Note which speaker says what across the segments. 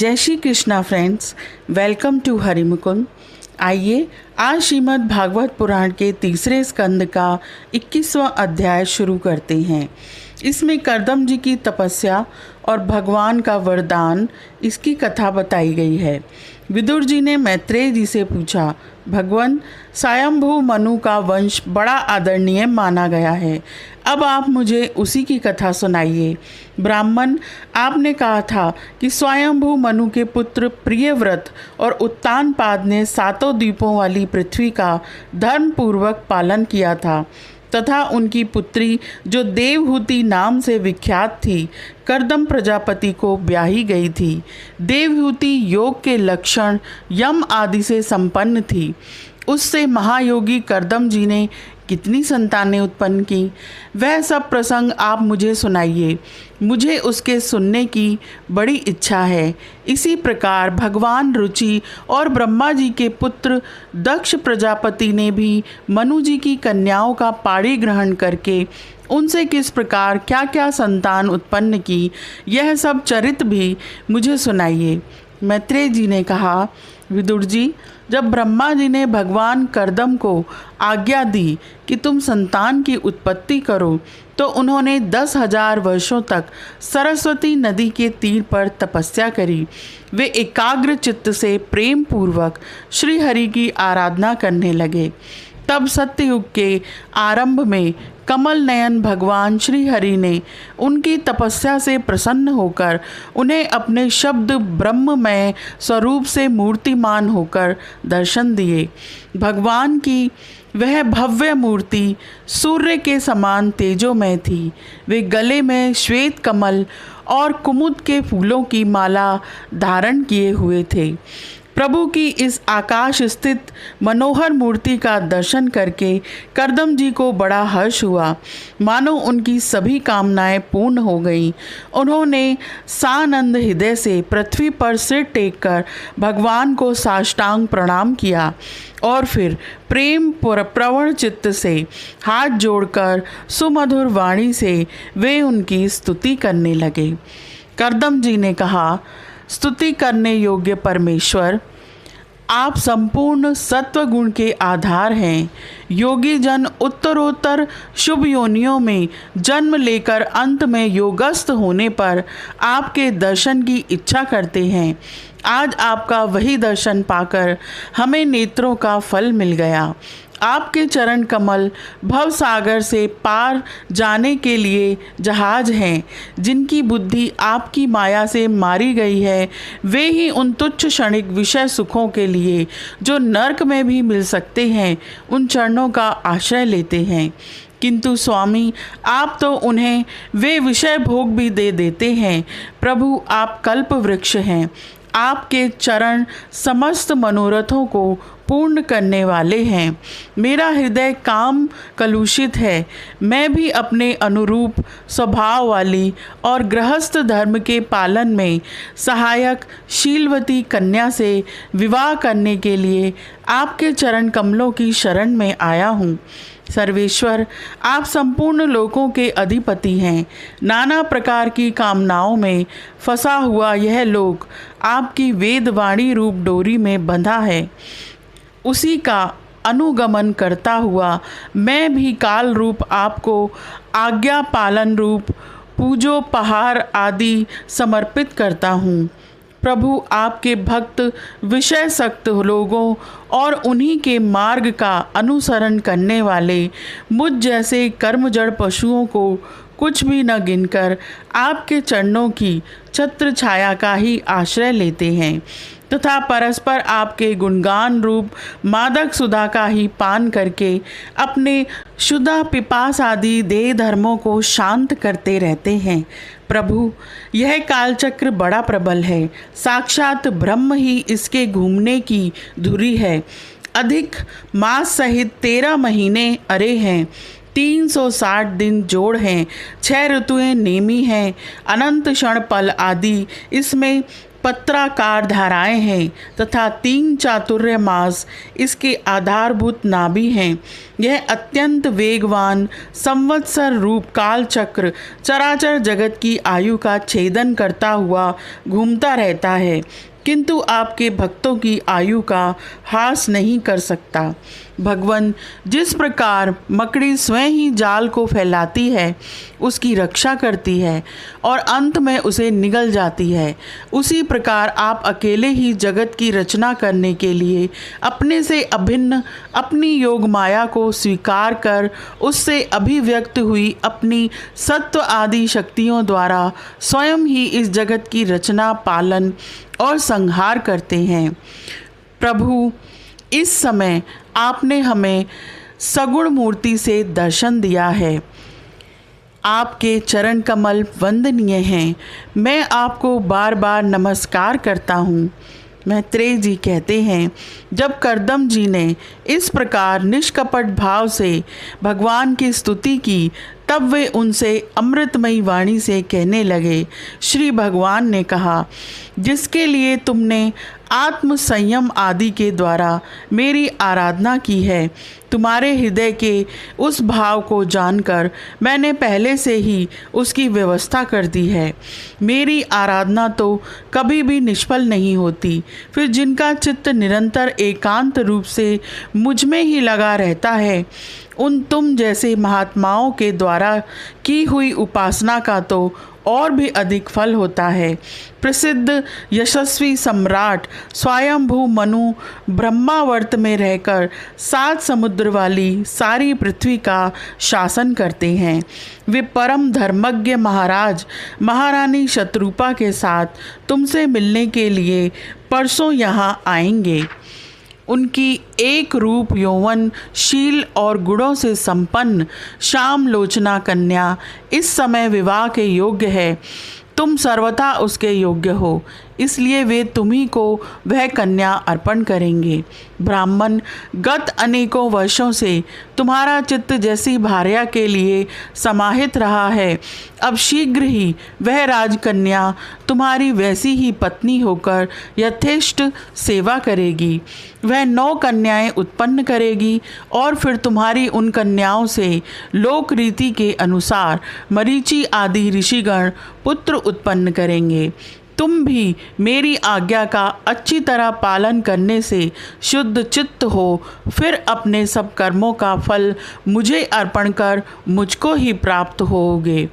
Speaker 1: जय Shri Krishna friends, welcome to Harimukund. आइए आज श्रीमद् भागवत पुराण के तीसरे स्कंद का 21वां अध्याय शुरू करते हैं। इसमें कर्दम जी की तपस्या और भगवान का वरदान, इसकी कथा बताई गई है। विदुर जी ने मैत्रेय जी से पूछा, भगवान, स्वयंभू मनु का वंश बड़ा आदरणीय माना गया है, अब आप मुझे उसी की कथा सुनाइए। ब्राह्मण, आपने कहा था कि स्वयंभू मनु के पुत्र प्रियव्रत और उत्तानपाद ने 7 द्वीपों वाली पृथ्वी का धर्मपूर्वक पालन किया था तथा उनकी पुत्री जो देवहूति नाम से विख्यात थी, कर्दम प्रजापति को ब्याही गई थी। देवहूति योग के लक्षण यम आदि से संपन्न थी। उससे महायोगी कर्दम जी ने कितनी संतानें उत्पन्न की, वह सब प्रसंग आप मुझे सुनाइए। मुझे उसके सुनने की बड़ी इच्छा है। इसी प्रकार भगवान रुचि और ब्रह्मा जी के पुत्र दक्ष प्रजापति ने भी मनु जी की कन्याओं का पाणी ग्रहण करके उनसे किस प्रकार क्या क्या संतान उत्पन्न की, यह सब चरित्र भी मुझे सुनाइए। मैत्रेय जी ने कहा, विदुर जी, जब ब्रह्मा जी ने भगवान कर्दम को आज्ञा दी कि तुम संतान की उत्पत्ति करो, तो उन्होंने 10,000 वर्षों तक सरस्वती नदी के तीर पर तपस्या करी। वे एकाग्र चित्त से प्रेम पूर्वक श्री हरि की आराधना करने लगे। तब सत्ययुग के आरंभ में कमल नयन भगवान श्री हरि ने उनकी तपस्या से प्रसन्न होकर उन्हें अपने शब्द ब्रह्ममय स्वरूप से मूर्तिमान होकर दर्शन दिए। भगवान की वह भव्य मूर्ति सूर्य के समान तेजोमय थी। वे गले में श्वेत कमल और कुमुद के फूलों की माला धारण किए हुए थे। प्रभु की इस आकाश स्थित मनोहर मूर्ति का दर्शन करके कर्दम जी को बड़ा हर्ष हुआ, मानो उनकी सभी कामनाएं पूर्ण हो गईं। उन्होंने सानंद हृदय से पृथ्वी पर सिर टेककर भगवान को साष्टांग प्रणाम किया और फिर प्रेम प्रवण चित्त से हाथ जोड़कर सुमधुर वाणी से वे उनकी स्तुति करने लगे। कर्दम जी ने कहा, स्तुति करने योग्य परमेश्वर, आप संपूर्ण सत्व गुण के आधार हैं। योगी जन उत्तरोत्तर शुभ योनियों में जन्म लेकर अंत में योगस्थ होने पर आपके दर्शन की इच्छा करते हैं। आज आपका वही दर्शन पाकर हमें नेत्रों का फल मिल गया। आपके चरण कमल भव सागर से पार जाने के लिए जहाज हैं। जिनकी बुद्धि आपकी माया से मारी गई है, वे ही उन तुच्छ क्षणिक विषय सुखों के लिए जो नरक में भी मिल सकते हैं, उन चरणों का आश्रय लेते हैं। किंतु स्वामी, आप तो उन्हें वे विषय भोग भी दे देते हैं। प्रभु, आप कल्प वृक्ष हैं। आपके चरण समस्त मनोरथों को पूर्ण करने वाले हैं। मेरा हृदय काम कलुषित है। मैं भी अपने अनुरूप स्वभाव वाली और गृहस्थ धर्म के पालन में सहायक शीलवती कन्या से विवाह करने के लिए आपके चरण कमलों की शरण में आया हूँ। सर्वेश्वर, आप संपूर्ण लोकों के अधिपति हैं। नाना प्रकार की कामनाओं में फंसा हुआ यह लोक आपकी वेदवाणी रूप डोरी में बंधा है। उसी का अनुगमन करता हुआ मैं भी काल रूप आपको आज्ञा पालन रूप पूजोपहार आदि समर्पित करता हूँ। प्रभु, आपके भक्त विषय सक्त लोगों और उन्हीं के मार्ग का अनुसरण करने वाले मुझ जैसे कर्मजड़ पशुओं को कुछ भी न गिनकर आपके चरणों की छत्र छाया का ही आश्रय लेते हैं तथा परस्पर आपके गुणगान रूप मादक सुधा का ही पान करके अपने शुद्ध पिपास आदि देह धर्मों को शांत करते रहते हैं। प्रभु, यह कालचक्र बड़ा प्रबल है। साक्षात ब्रह्म ही इसके घूमने की धुरी है। अधिक मास सहित 13 महीने अरे हैं। 360 दिन जोड़ हैं। 6 ऋतुएं नेमी हैं। अनंत क्षण पल आदि इसमें पत्राकार धाराएं हैं तथा 3 चातुर्य मास इसके आधारभूत नाभि हैं। यह अत्यंत वेगवान संवत्सर रूप काल चक्र चराचर जगत की आयु का छेदन करता हुआ घूमता रहता है, किंतु आपके भक्तों की आयु का ह्रास नहीं कर सकता। भगवान जिस प्रकार मकड़ी स्वयं ही जाल को फैलाती है, उसकी रक्षा करती है और अंत में उसे निगल जाती है, उसी प्रकार आप अकेले ही जगत की रचना करने के लिए अपने से अभिन्न अपनी योग माया को स्वीकार कर उससे अभिव्यक्त हुई अपनी सत्व आदि शक्तियों द्वारा स्वयं ही इस जगत की रचना, पालन और संहार करते हैं। प्रभु, इस समय आपने हमें सगुण मूर्ति से दर्शन दिया है। आपके चरण कमल वंदनीय हैं। मैं आपको बार बार नमस्कार करता हूँ। मैत्रेय जी कहते हैं, जब करदम जी ने इस प्रकार निष्कपट भाव से भगवान की स्तुति की, तब वे उनसे अमृतमयी वाणी से कहने लगे। श्री भगवान ने कहा, जिसके लिए तुमने आत्म संयम आदि के द्वारा मेरी आराधना की है, तुम्हारे हृदय के उस भाव को जानकर मैंने पहले से ही उसकी व्यवस्था कर दी है। मेरी आराधना तो कभी भी निष्फल नहीं होती। फिर जिनका चित्त निरंतर एकांत रूप से मुझ में ही लगा रहता है, उन तुम जैसे महात्माओं के द्वारा की हुई उपासना का तो और भी अधिक फल होता है। प्रसिद्ध यशस्वी सम्राट स्वयंभू मनु ब्रह्मावर्त में रहकर 7 समुद्र वाली सारी पृथ्वी का शासन करते हैं। वे परम धर्मज्ञ महाराज महारानी शत्रुपा के साथ तुमसे मिलने के लिए परसों यहाँ आएंगे। उनकी एक रूप यौवन शील और गुणों से संपन्न श्याम लोचना कन्या इस समय विवाह के योग्य है। तुम सर्वथा उसके योग्य हो, इसलिए वे तुम्ही को वह कन्या अर्पण करेंगे। ब्राह्मण, गत अनेकों वर्षों से तुम्हारा चित्त जैसी भार्या के लिए समाहित रहा है, अब शीघ्र ही वह राजकन्या तुम्हारी वैसी ही पत्नी होकर यथेष्ट सेवा करेगी। वह 9 कन्याएं उत्पन्न करेगी और फिर तुम्हारी उन कन्याओं से लोक रीति के अनुसार मरीचि आदि ऋषिगण पुत्र उत्पन्न करेंगे। तुम भी मेरी आज्ञा का अच्छी तरह पालन करने से शुद्ध चित्त हो, फिर अपने सब कर्मों का फल मुझे अर्पण कर मुझको ही प्राप्त होगे।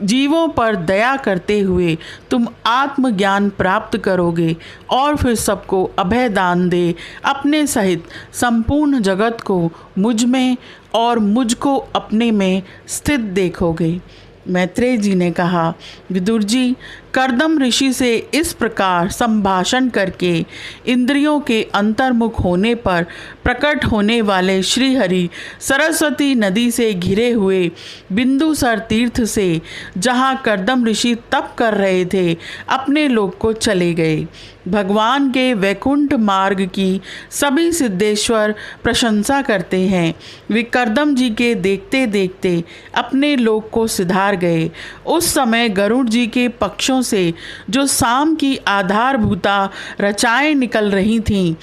Speaker 1: जीवों पर दया करते हुए तुम आत्मज्ञान प्राप्त करोगे और फिर सबको अभय दान दे अपने सहित संपूर्ण जगत को मुझ में और मुझको अपने में स्थित देखोगे। मैत्रेय जी ने कहा, विदुर जी, करदम ऋषि से इस प्रकार संभाषण करके इंद्रियों के अंतर्मुख होने पर प्रकट होने वाले श्रीहरि सरस्वती नदी से घिरे हुए बिंदुसर तीर्थ से, जहाँ करदम ऋषि तप कर रहे थे, अपने लोक को चले गए। भगवान के वैकुंठ मार्ग की सभी सिद्धेश्वर प्रशंसा करते हैं। वे करदम जी के देखते देखते अपने लोक को सिधार गए। उस समय गरुड़ जी के पक्षों से जो साम की आधारभूता रचाएं निकल रही थीं,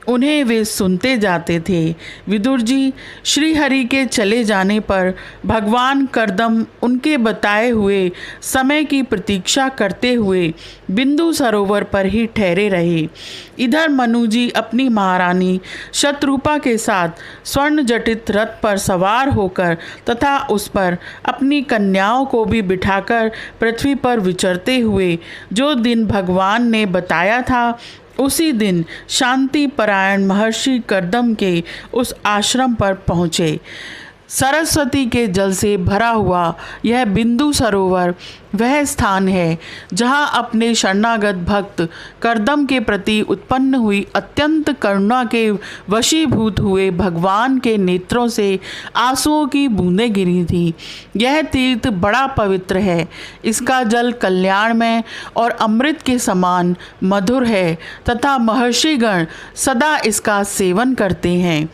Speaker 1: उन्हें वे सुनते जाते थे। विदुर जी, श्री हरि के चले जाने पर भगवान करदम उनके बताए हुए समय की प्रतीक्षा करते हुए बिंदु सरोवर पर ही ठहरे रहे। इधर मनु जी अपनी महारानी शत्रुपा के साथ स्वर्ण जटित रथ पर सवार होकर तथा उस पर अपनी कन्याओं को भी बिठाकर पृथ्वी पर विचरते हुए जो दिन भगवान ने बताया था, उसी दिन शांति परायण महर्षि करदम के उस आश्रम पर पहुँचे। सरस्वती के जल से भरा हुआ यह बिंदु सरोवर वह स्थान है जहाँ अपने शरणागत भक्त करदम के प्रति उत्पन्न हुई अत्यंत करुणा के वशीभूत हुए भगवान के नेत्रों से आंसुओं की बूंदें गिरी थी। यह तीर्थ बड़ा पवित्र है। इसका जल कल्याणमय और अमृत के समान मधुर है तथा महर्षिगण सदा इसका सेवन करते हैं।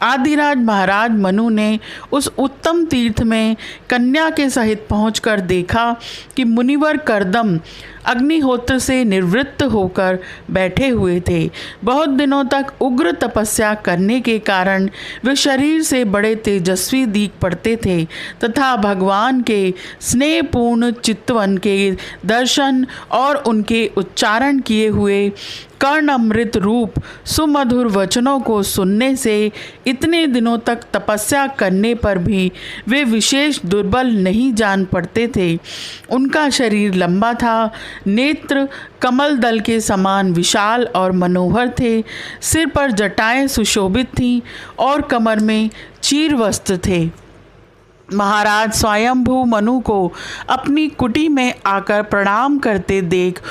Speaker 1: आदिराज महाराज मनु ने उस उत्तम तीर्थ में कन्या के सहित पहुंचकर देखा कि मुनिवर कर्दम अग्निहोत्र से निवृत्त होकर बैठे हुए थे। बहुत दिनों तक उग्र तपस्या करने के कारण वे शरीर से बड़े तेजस्वी दिख पड़ते थे तथा भगवान के स्नेहपूर्ण चितवन के दर्शन और उनके उच्चारण किए हुए कर्ण अमृत रूप सुमधुर वचनों को सुनने से इतने दिनों तक तपस्या करने पर भी वे विशेष दुर्बल नहीं जान पड़ते थे। उनका शरीर लंबा था, नेत्र कमल दल के समान विशाल और मनोहर थे, सिर पर जटाएं सुशोभित थीं और कमर में चीर वस्त्र थे। महाराज स्वयंभू मनु को अपनी कुटी में आकर प्रणाम करते देख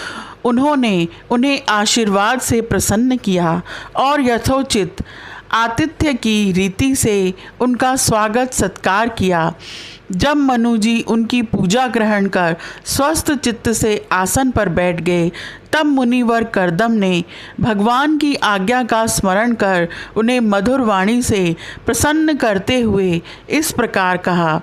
Speaker 1: उन्होंने उन्हें आशीर्वाद से प्रसन्न किया और यथोचित आतिथ्य की रीति से उनका स्वागत सत्कार किया। जब मनु जी उनकी पूजा ग्रहण कर स्वस्थ चित्त से आसन पर बैठ गए, तब मुनिवर कर्दम ने भगवान की आज्ञा का स्मरण कर उन्हें मधुर वाणी से प्रसन्न करते हुए इस प्रकार कहा,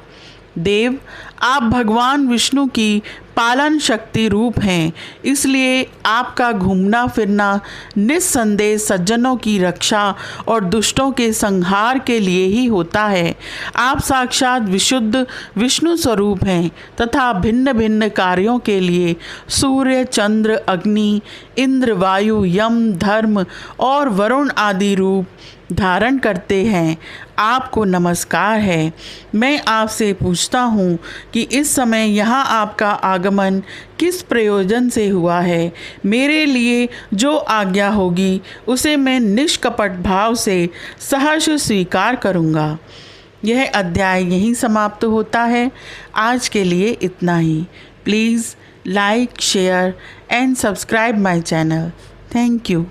Speaker 1: देव, आप भगवान विष्णु की पालन शक्ति रूप हैं, इसलिए आपका घूमना फिरना निस्संदेह सज्जनों की रक्षा और दुष्टों के संहार के लिए ही होता है। आप साक्षात विशुद्ध विष्णु स्वरूप हैं तथा भिन्न भिन्न कार्यों के लिए सूर्य, चंद्र, अग्नि, इंद्र, वायु, यम, धर्म और वरुण आदि रूप धारण करते हैं। आपको नमस्कार है। मैं आपसे पूछता हूँ कि इस समय यहाँ आपका आगमन किस प्रयोजन से हुआ है। मेरे लिए जो आज्ञा होगी उसे मैं निष्कपट भाव से सहर्ष स्वीकार करूँगा। यह अध्याय यहीं समाप्त होता है। आज के लिए इतना ही। Please like, share and subscribe my channel. Thank you.